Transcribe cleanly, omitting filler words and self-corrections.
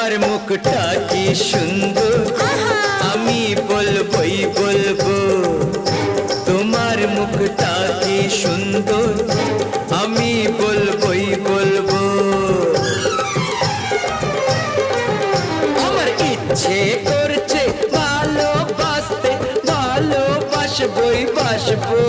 তোমার মুখটা কি সুন্দর, আমি বলবই বলবো। তোমার মুখটা কি সুন্দর, আমি বলবই বলবো। আমার ইচ্ছে করছে ভালোবাসতে, ভালোবাসবই বাসবো।